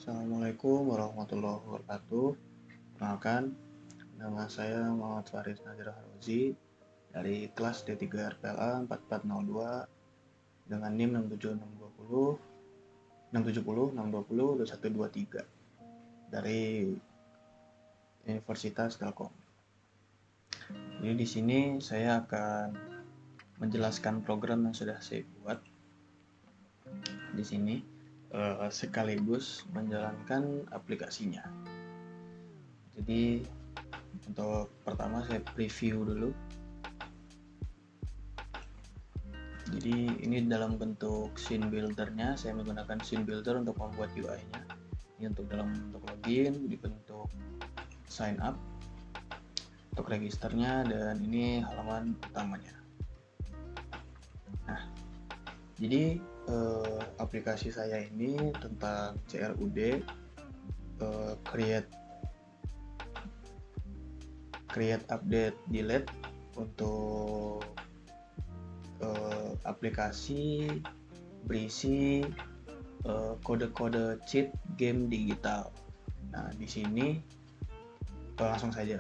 Assalamualaikum warahmatullahi wabarakatuh. Perkenalkan, nama saya Muhammad Faris Nadir Harozi dari kelas D3 RPLA 4402 dengan NIM 67620 670 620 2123 dari Universitas Telkom. Jadi di sini saya akan menjelaskan program yang sudah saya buat di sini sekaligus menjalankan aplikasinya. Jadi untuk pertama saya preview dulu. Jadi ini dalam bentuk scene buildernya, saya menggunakan scene builder untuk membuat UI-nya. Ini untuk dalam bentuk login, di bentuk sign up, untuk registernya, dan ini halaman utamanya. Nah, jadi aplikasi saya ini tentang CRUD, create update delete untuk aplikasi berisi kode-kode cheat game digital. Nah, di sini langsung saja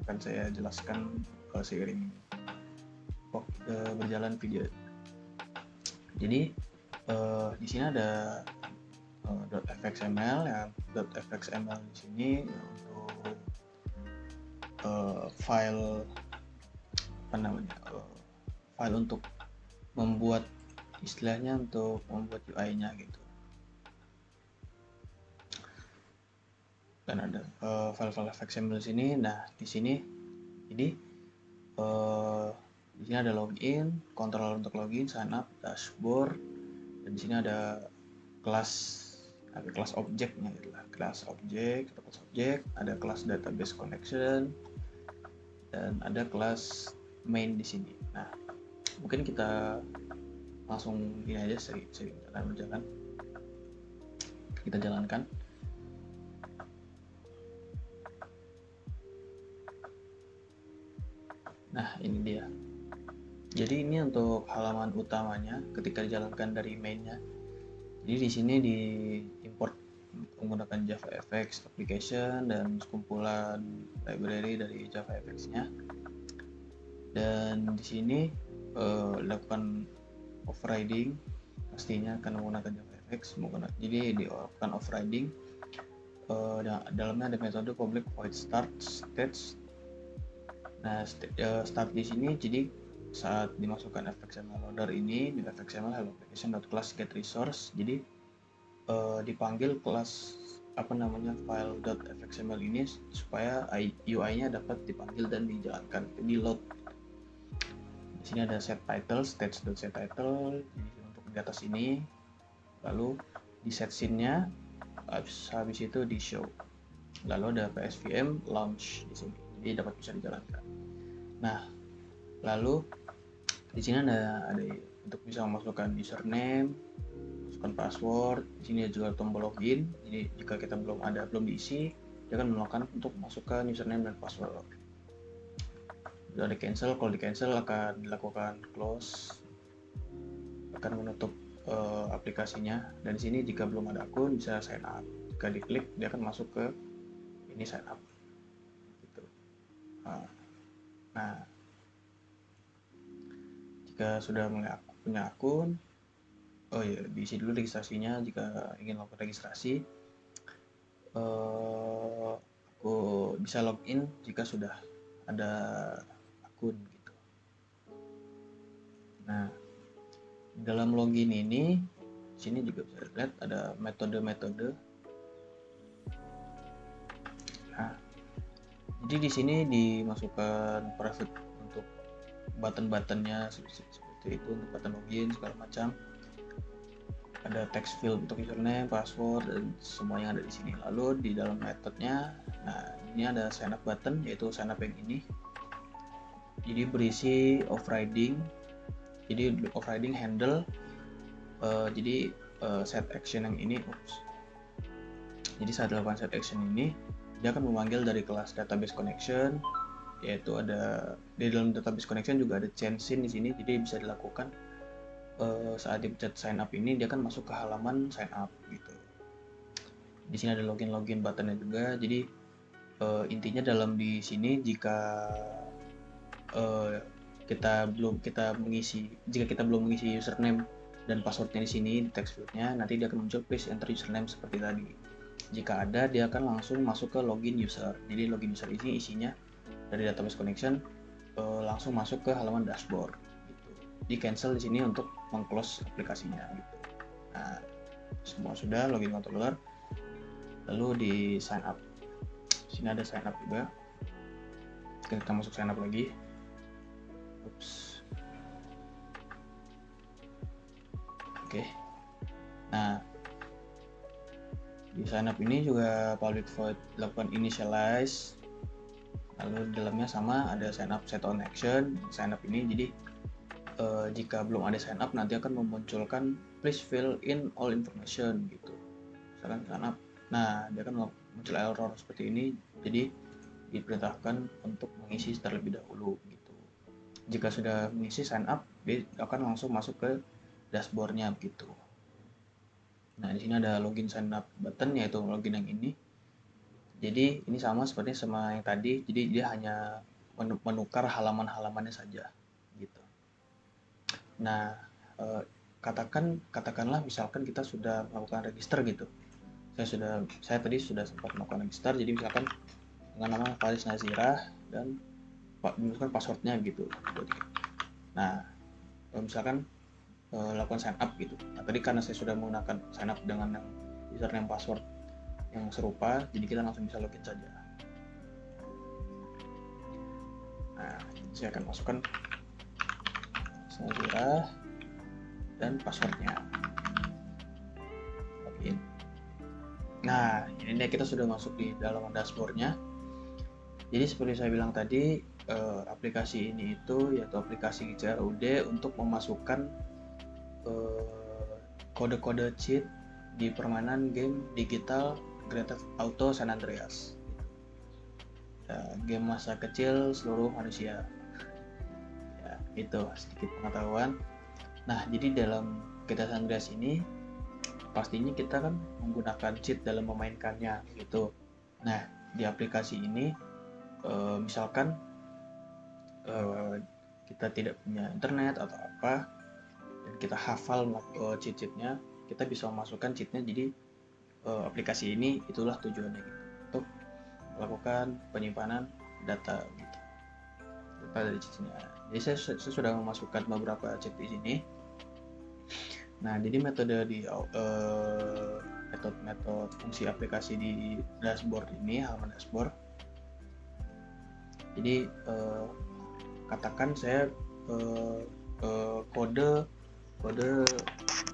akan saya jelaskan seiring berjalan video. Jadi di sini ada .fxml ya. .fxml di sini untuk file file untuk membuat istilahnya untuk membuat UI-nya gitu. Dan ada file-file fxml di sini. Nah, di sini jadi di sini ada login, control untuk login, sign up, dashboard, dan di sini ada kelas objeknya gitu lah. Kelas objek, ada kelas database connection, dan ada kelas main di sini. Nah, mungkin kita langsung gini aja, sering berjalan. Kita jalankan. Nah, ini dia. Jadi ini untuk halaman utamanya ketika dijalankan dari mainnya. Jadi di sini di import menggunakan JavaFX application dan kumpulan library dari JavaFX-nya. Dan di sini dilakukan overriding, pastinya akan menggunakan JavaFX. Jadi dilakukan overriding. Dalamnya ada metode public void start stage. Nah, start di sini jadi saat dimasukkan fxml loader ini di fxml hello application.class get resource, jadi dipanggil kelas file .fxml ini supaya UI-nya dapat dipanggil dan dijalankan, di load. Di sini ada set title, stage.setTitle untuk di atas ini, lalu di set scene-nya, habis itu di show, lalu ada psvm launch di sini, jadi dapat bisa dijalankan. Nah, lalu di sini ada untuk bisa memasukkan username, masukkan password. Di sini juga tombol login. Jadi jika kita belum diisi, dia akan melakukan untuk masukkan username dan password. Sudah di cancel, kalau di cancel akan dilakukan close, akan menutup aplikasinya. Dan di sini jika belum ada akun bisa sign up. Jika diklik dia akan masuk ke ini sign up. Gitu. Nah, jika sudah punya akun, diisi dulu registrasinya. Jika ingin melakukan registrasi, aku bisa login jika sudah ada akun gitu. Nah, dalam login ini di sini juga bisa lihat ada metode-metode. Nah, jadi di sini dimasukkan private untuk button-buttonnya seperti itu, untuk button login segala macam. Ada text field untuk username, password, dan semua yang ada di sini. Lalu di dalam metodenya, nah ini ada sign up button, yaitu sign up yang ini. Jadi berisi overriding. Jadi overriding handle. Jadi set action yang ini. Jadi saat dilakukan set action ini, dia akan memanggil dari kelas database connection, yaitu ada di dalam database connection juga ada change scene di sini. Jadi bisa dilakukan saat dipencet sign up ini, dia akan masuk ke halaman sign up gitu. Di sini ada login buttonnya juga. Jadi intinya dalam di sini jika jika kita belum mengisi username dan passwordnya di sini di text fieldnya, nanti dia akan muncul please enter username seperti tadi. Jika ada, dia akan langsung masuk ke login user. Jadi login user ini isinya dari database connection langsung masuk ke halaman dashboard. Gitu. Di cancel di sini untuk mengclose aplikasinya. Gitu. Nah, semua sudah login controller, lalu di sign up. Sini ada sign up juga. Kita masuk sign up lagi. Oke. Nah, di sign up ini juga public void dilakukan initialize. Lalu di dalamnya sama ada sign up set on action. Sign up ini jadi jika belum ada sign up nanti akan memunculkan please fill in all information gitu. Misalkan sign up. Nah, dia akan muncul error seperti ini. Jadi diperintahkan untuk mengisi terlebih dahulu gitu. Jika sudah mengisi sign up, dia akan langsung masuk ke dashboardnya gitu. Nah, di sini ada login sign up button, yaitu login yang ini. Jadi ini sama seperti sama yang tadi. Jadi dia hanya menukar halaman-halamannya saja gitu. Nah, katakanlah misalkan kita sudah melakukan register gitu. Saya tadi sudah sempat melakukan register. Jadi misalkan dengan nama Faris Nazirah dan misalkan passwordnya gitu. Nah, misalkan lakukan sign up gitu. Nah, tadi karena saya sudah menggunakan sign up dengan username password yang serupa, jadi kita langsung bisa login saja. Nah, saya akan masukkan Nazirah dan passwordnya. Login. Nah, ini kita sudah masuk di dalam dashboardnya. Jadi seperti saya bilang tadi, aplikasi ini itu yaitu aplikasi CRUD untuk memasukkan kode-kode cheat di permainan game digital Grand Theft Auto San Andreas. Ya, game masa kecil seluruh manusia. Ya, itu sedikit pengetahuan. Nah, jadi dalam GTA San Andreas ini pastinya kita kan menggunakan cheat dalam memainkannya gitu. Nah, di aplikasi ini misalkan kita tidak punya internet atau apa dan kita hafal cheat-cheatnya, kita bisa memasukkan cheatnya. Jadi aplikasi ini itulah tujuannya gitu, untuk melakukan penyimpanan data gitu, data dari cheatnya. Jadi saya sudah memasukkan beberapa cheat di sini. Nah, jadi metode fungsi aplikasi di dashboard ini, halaman dashboard. Jadi katakan saya kode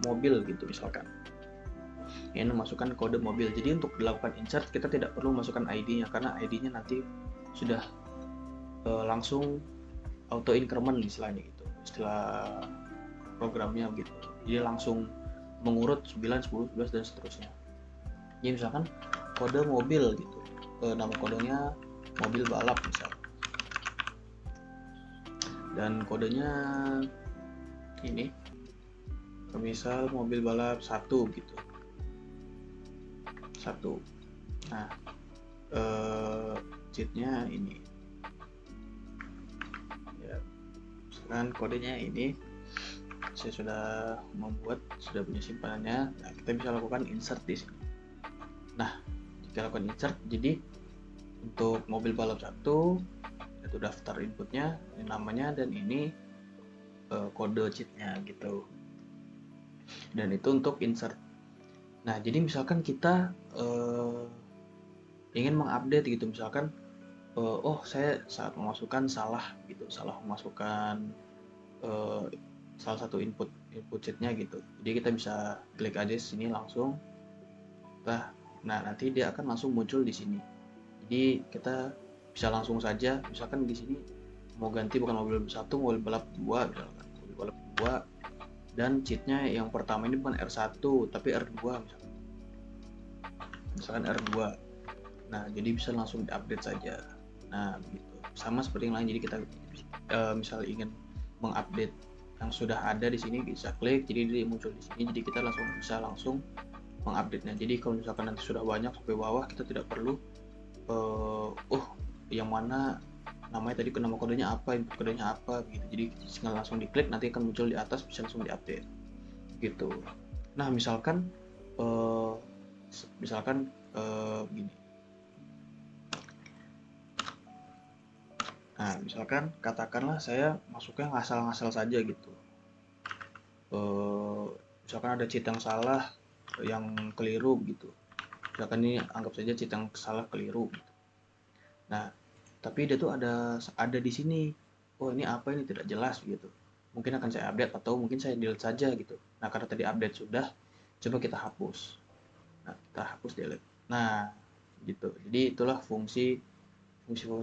mobil gitu misalkan. Ini memasukkan kode mobil. Jadi untuk dilakukan insert kita tidak perlu masukkan ID-nya karena ID-nya nanti sudah langsung auto increment istilahnya gitu. Istilah programnya gitu. Jadi langsung mengurut 9, 10, 11 dan seterusnya. Jadi misalkan kode mobil gitu. Nama kodenya mobil balap misalnya. Dan kodenya ini misal mobil balap 1 gitu 1. Nah, cheatnya ini ya, misalkan kodenya ini saya sudah punya simpanannya. Nah, kita bisa lakukan insert di sini. Nah, jika lakukan insert, jadi untuk mobil balap 1 itu daftar inputnya, ini namanya, dan ini kode cheatnya gitu. Dan itu untuk insert. Nah, jadi misalkan kita ingin mengupdate gitu, misalkan saya saat memasukkan salah memasukkan salah satu input cheatnya gitu. Jadi kita bisa klik aja sini langsung. Nah, nanti dia akan langsung muncul di sini. Jadi kita bisa langsung saja, misalkan di sini mau ganti bukan mobil balap 1, mobil balap 2 misalkan. Mobil balap 2 dan cheatnya yang pertama ini bukan R1 tapi R2 misalkan R2. Nah, jadi bisa langsung diupdate saja. Nah, begitu. Sama seperti yang lain. Jadi kita misal ingin mengupdate yang sudah ada di sini, bisa klik, jadi dia muncul di sini. Jadi kita bisa langsung mengupdate-nya. Jadi kalau misalkan nanti sudah banyak sampai bawah, kita tidak perlu yang mana namanya tadi, nama kodenya apa, input kodenya apa gitu. Jadi tinggal langsung diklik, nanti akan muncul di atas, bisa langsung diupdate gitu. Nah misalkan gini. Nah misalkan katakanlah saya masuknya ngasal-ngasal saja gitu. Misalkan ada cheat yang salah, yang keliru gitu. Misalkan ini anggap saja cheat yang salah keliru gitu. Nah tapi dia tuh ada di sini. Oh ini apa, ini tidak jelas gitu. Mungkin akan saya update atau mungkin saya delete saja gitu. Nah karena tadi update sudah, coba kita hapus. Nah kita hapus delete. Nah gitu. Jadi itulah fungsi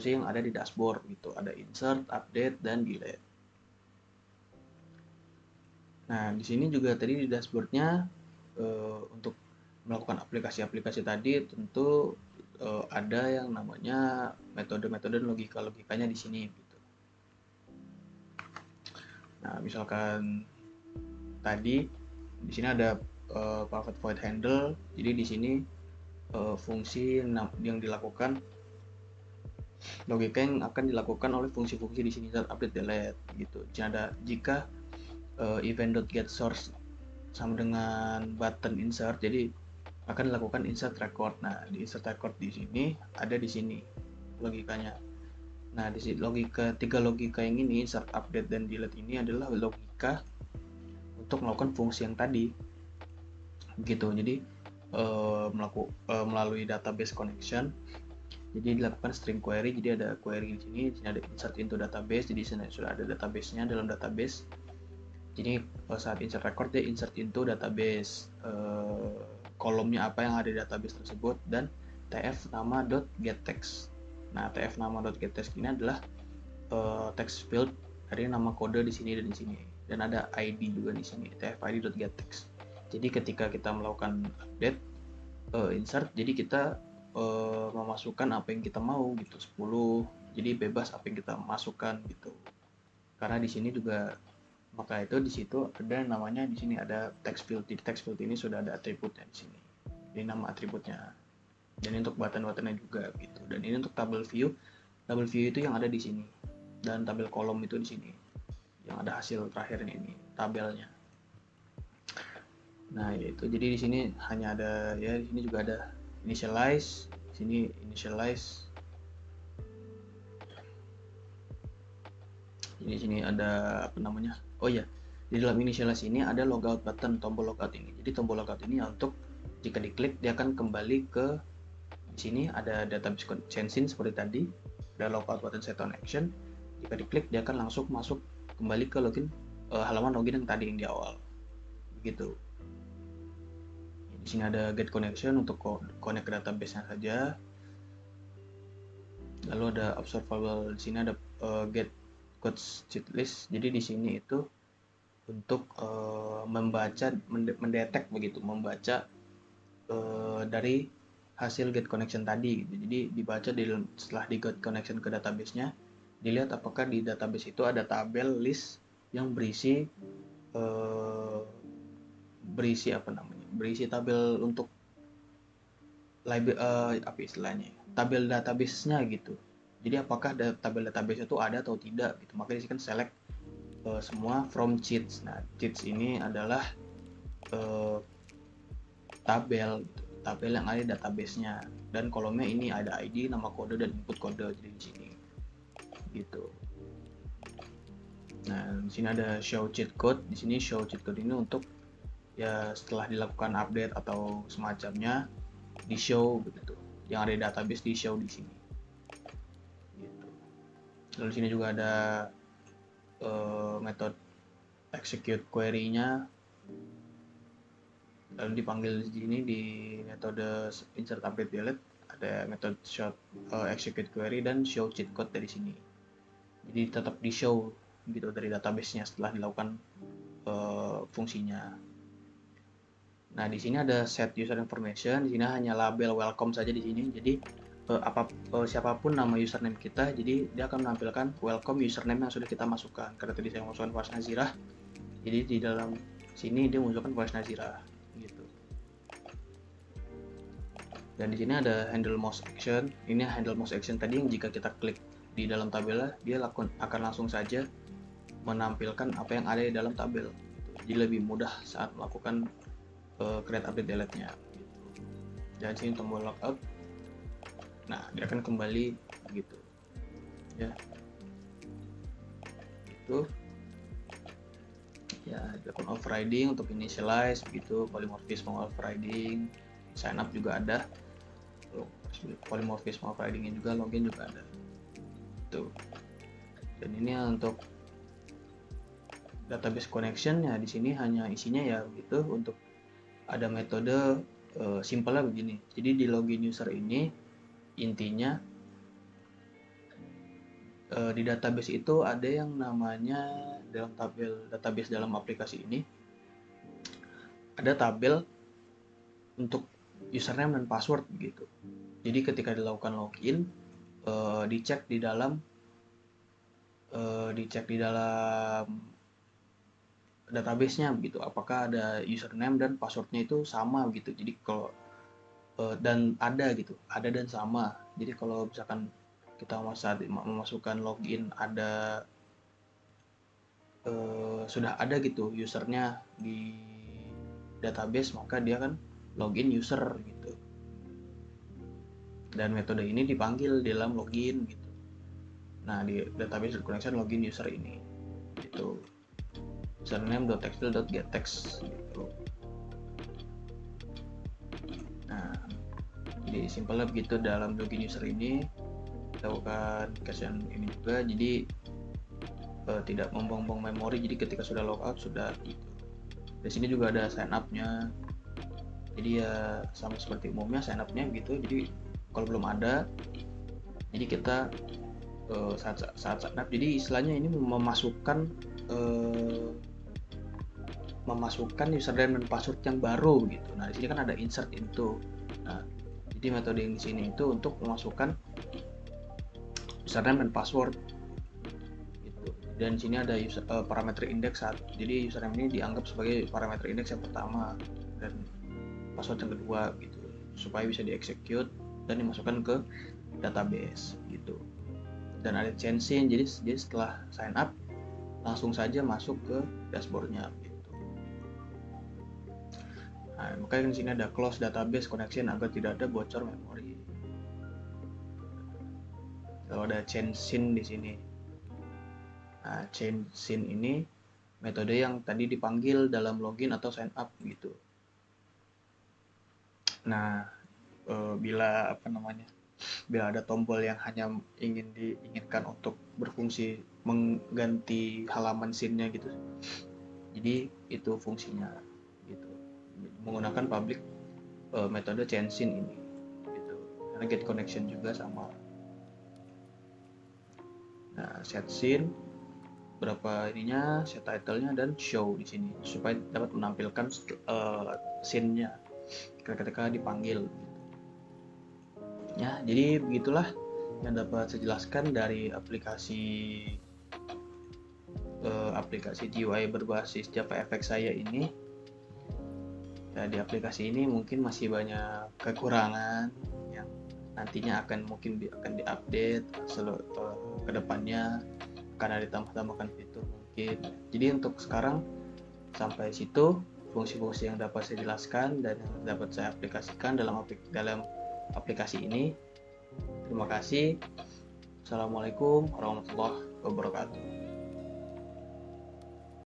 yang ada di dashboard gitu. Ada insert, update, dan delete. Nah di sini juga tadi di dashboardnya untuk melakukan aplikasi-aplikasi tadi tentu ada yang namanya metode-metode logikanya di sini gitu. Nah misalkan tadi di sini ada private void handle. Jadi di sini fungsi yang dilakukan, logika yang akan dilakukan oleh fungsi-fungsi di sini, update, delete gitu. Jadi ada jika event.getSource sama dengan button insert, jadi akan dilakukan insert record. Nah di insert record di sini ada di sini logikanya. Nah di sini tiga logika yang ini, insert, update, dan delete ini adalah logika untuk melakukan fungsi yang tadi gitu. Jadi melalui database connection, jadi dilakukan string query. Jadi ada query di sini ada insert into database. Jadi sudah ada database-nya dalam database. Jadi saat insert record dia insert into database, kolomnya apa yang ada di database tersebut, dan tf nama.getText. Nah tf nama.getText ini adalah text field dari nama kode di sini dan di sini, dan ada id juga di sini, tfid.getText. Jadi ketika kita melakukan update, insert, jadi kita memasukkan apa yang kita mau gitu, 10. Jadi bebas apa yang kita masukkan gitu. Karena di sini juga, maka itu di situ ada namanya, di sini ada text field. Di text field ini sudah ada atributnya di sini. Ini nama atributnya. Dan ini untuk button-buttonnya juga gitu. Dan ini untuk table view. Table view itu yang ada di sini. Dan tabel kolom itu di sini. Yang ada hasil terakhirnya ini, tabelnya. Nah, yaitu jadi di sini hanya ada, ya di sini juga ada initialize, sini initialize. Jadi di sini ada apa namanya? Oh ya, di dalam initialize ini ada logout button, tombol logout ini. Jadi tombol logout ini untuk jika diklik dia akan kembali ke di sini, ada database changing seperti tadi, ada logout button set on action. Jika diklik dia akan langsung masuk kembali ke login, halaman login yang tadi yang di awal. Begitu. Di sini ada get connection untuk connect ke database-nya saja. Lalu ada observable, di sini ada get code cheat list. Jadi di sini itu untuk membaca, mendetek begitu, membaca dari hasil get connection tadi gitu. Jadi dibaca setelah di get connection ke database-nya, dilihat apakah di database itu ada tabel list yang berisi tabel untuk apa istilahnya, tabel database-nya gitu. Jadi apakah tabel database itu ada atau tidak gitu. Maka di sini kan select semua from cheats. Nah cheats ini adalah tabel yang ada di database-nya, dan kolomnya ini ada ID, nama kode, dan input kode. Jadi di sini gitu. Nah di sini ada show cheat code. Di sini show cheat code ini untuk ya setelah dilakukan update atau semacamnya di show begitu, yang ada di database di show di sini gitu. Lalu di sini juga ada metode execute query-nya, lalu dipanggil di sini di metode insert, update, delete. Ada metode show execute query dan show cheat code dari sini. Jadi tetap di show gitu dari database-nya setelah dilakukan fungsinya. Nah, di sini ada set user information. Di sini hanya label welcome saja di sini. Jadi siapapun nama username kita, jadi dia akan menampilkan welcome username yang sudah kita masukkan. Karena tadi saya masukkan Faiz Nazirah, jadi di dalam sini dia masukkan Faiz Nazirah gitu. Dan di sini ada handle mouse action. Ini handle mouse action tadi yang jika kita klik di dalam tabel, dia akan langsung saja menampilkan apa yang ada di dalam tabel. Jadi lebih mudah saat melakukan create update delete-nya. Dan sini tombol logout. Nah, dia akan kembali gitu. Ya. Itu ya, dilakukan overriding untuk initialize begitu, polymorphism overriding, sign up juga ada. Polymorphism overridingnya juga, login juga ada. Tuh. Dan ini untuk database connection ya, di sini hanya isinya ya begitu. Untuk ada metode simpelnya begini. Jadi di login user ini intinya di database itu ada yang namanya dalam tabel database dalam aplikasi ini ada tabel untuk username dan password begitu. Jadi ketika dilakukan login dicek di dalam database-nya begitu, apakah ada username dan passwordnya itu sama gitu. Jadi kalau dan ada gitu, ada dan sama. Jadi kalau misalkan kita saat memasukkan login ada sudah ada gitu usernya di database, maka dia kan login user gitu. Dan metode ini dipanggil di dalam login gitu. Nah, di database connection login user ini gitu. username.textfield.getText gitu. Nah, jadi simpelnya begitu dalam login user ini. Lakukan cache ini juga, jadi tidak membuang-buang memori. Jadi ketika sudah logout sudah gitu. Di sini juga ada sign up-nya. Jadi ya sama seperti umumnya sign up-nya gitu. Jadi kalau belum ada, jadi kita saat sign up, jadi istilahnya ini memasukkan username dan password yang baru gitu. Nah, di sini kan ada insert into. Nah, jadi metode yang di sini itu untuk memasukkan username dan password gitu. Dan di sini ada parameter index saat, jadi username ini dianggap sebagai parameter index yang pertama dan password yang kedua gitu, supaya bisa diexecute dan dimasukkan ke database gitu. Dan ada change in, jadi setelah sign up langsung saja masuk ke dashboardnya gitu. Nah, makanya di sini ada close database connection agar tidak ada bocor memori. Kalau ada change in di sini. Nah, change in ini metode yang tadi dipanggil dalam login atau sign up gitu. Nah, bila ada tombol yang hanya diinginkan untuk berfungsi mengganti halaman scene-nya gitu, jadi itu fungsinya gitu, menggunakan public metode change scene ini gitu. Karena get connection juga sama. Nah, set scene berapa ininya, set title-nya, dan show di sini supaya dapat menampilkan scene-nya ketika dipanggil gitu. Ya, jadi begitulah yang dapat saya jelaskan dari aplikasi GUI berbasis JavaFX saya ini. Ya, di aplikasi ini mungkin masih banyak kekurangan yang nantinya akan diupdate ke depannya, karena ditambahkan fitur mungkin. Jadi untuk sekarang sampai situ fungsi-fungsi yang dapat saya jelaskan dan yang dapat saya aplikasikan dalam aplikasi ini. Terima kasih. Assalamualaikum warahmatullahi wabarakatuh.